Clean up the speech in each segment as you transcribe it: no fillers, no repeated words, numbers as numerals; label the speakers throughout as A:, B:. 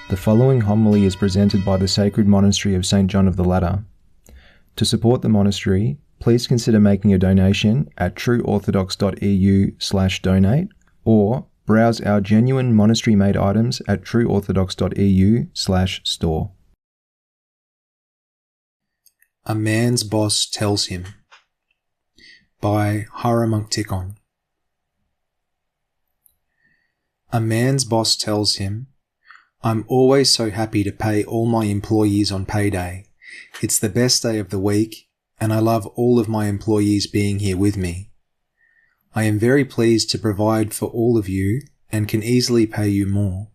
A: The following homily is presented by the Sacred Monastery of St. John of the Ladder. To support the monastery, please consider making a donation at TrueOrthodox.eu/donate or browse our genuine monastery-made items at TrueOrthodox.eu/store.
B: A Man's Boss Tells Him by Hieromonk Tikhon. A man's boss tells him, "I'm always so happy to pay all my employees on payday. It's the best day of the week, and I love all of my employees being here with me. I am very pleased to provide for all of you and can easily pay you more.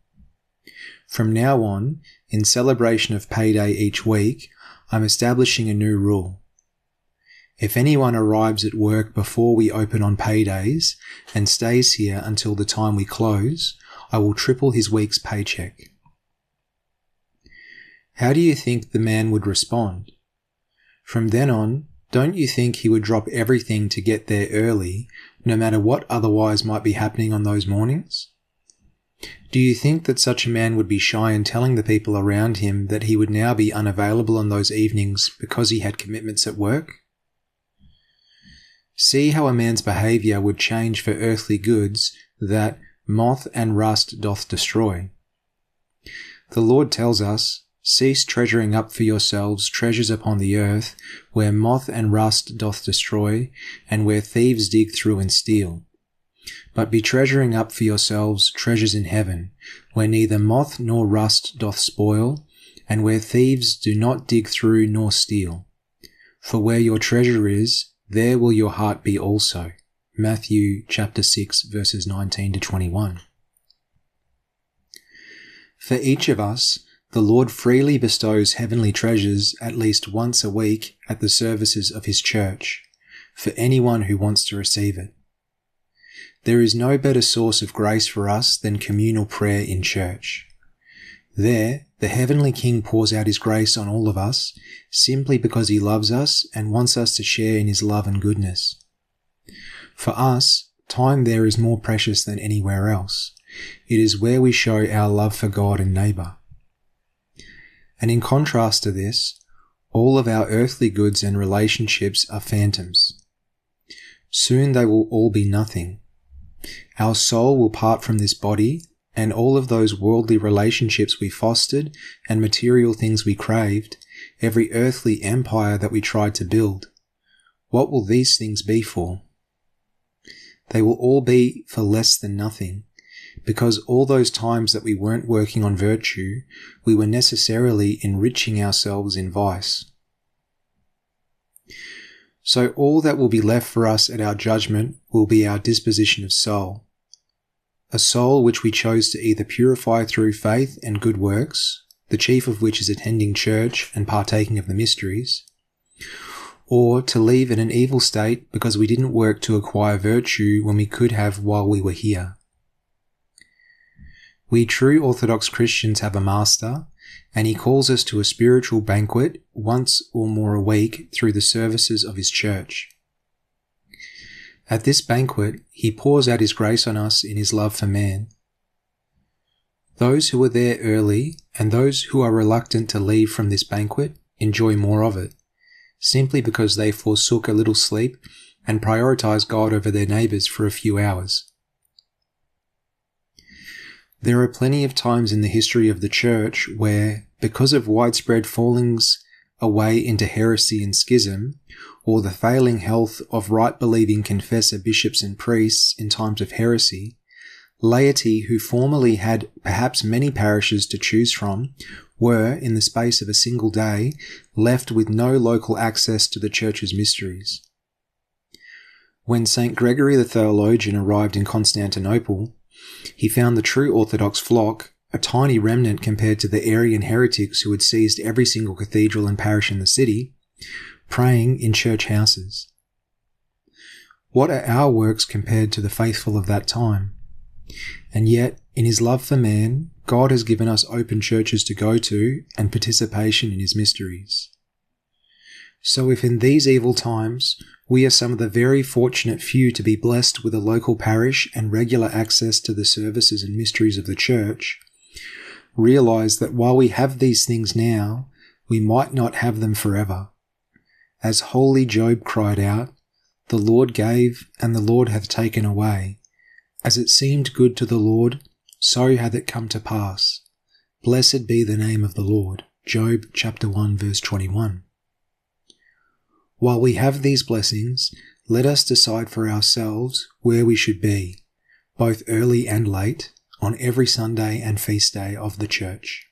B: From now on, in celebration of payday each week, I'm establishing a new rule. If anyone arrives at work before we open on paydays and stays here until the time we close, I will triple his week's paycheck." How do you think the man would respond? From then on, don't you think he would drop everything to get there early, no matter what otherwise might be happening on those mornings? Do you think that such a man would be shy in telling the people around him that he would now be unavailable on those evenings because he had commitments at work? See how a man's behaviour would change for earthly goods that moth and rust doth destroy. The Lord tells us, "Cease treasuring up for yourselves treasures upon the earth, where moth and rust doth destroy, and where thieves dig through and steal. But be treasuring up for yourselves treasures in heaven, where neither moth nor rust doth spoil, and where thieves do not dig through nor steal. For where your treasure is, there will your heart be also." Matthew chapter 6, verses 19 to 21. For each of us, the Lord freely bestows heavenly treasures at least once a week at the services of His church, for anyone who wants to receive it. There is no better source of grace for us than communal prayer in church. There, the Heavenly King pours out His grace on all of us, simply because He loves us and wants us to share in His love and goodness. For us, time there is more precious than anywhere else. It is where we show our love for God and neighbour. And in contrast to this, all of our earthly goods and relationships are phantoms. Soon they will all be nothing. Our soul will part from this body, and all of those worldly relationships we fostered and material things we craved, every earthly empire that we tried to build, what will these things be for? They will all be for less than nothing, because all those times that we weren't working on virtue, we were necessarily enriching ourselves in vice. So all that will be left for us at our judgment will be our disposition of soul. A soul which we chose to either purify through faith and good works, the chief of which is attending church and partaking of the mysteries, or to leave in an evil state because we didn't work to acquire virtue when we could have while we were here. We true Orthodox Christians have a master, and he calls us to a spiritual banquet once or more a week through the services of his church. At this banquet, he pours out his grace on us in his love for man. Those who are there early and those who are reluctant to leave from this banquet enjoy more of it, simply because they forsook a little sleep and prioritized God over their neighbors for a few hours. There are plenty of times in the history of the church where, because of widespread fallings away into heresy and schism, or the failing health of right-believing confessor bishops and priests in times of heresy, laity who formerly had perhaps many parishes to choose from were, in the space of a single day, left with no local access to the church's mysteries. When St. Gregory the theologian arrived in Constantinople, he found the true Orthodox flock, a tiny remnant compared to the Arian heretics who had seized every single cathedral and parish in the city, praying in church houses. What are our works compared to the faithful of that time? And yet, in his love for man, God has given us open churches to go to and participation in his mysteries. So if in these evil times we are some of the very fortunate few to be blessed with a local parish and regular access to the services and mysteries of the church, realize that while we have these things now, we might not have them forever. As holy Job cried out, "The Lord gave, and the Lord hath taken away. As it seemed good to the Lord, so hath it come to pass. Blessed be the name of the Lord." Job chapter 1 verse 21. While we have these blessings, let us decide for ourselves where we should be, both early and late, on every Sunday and feast day of the Church.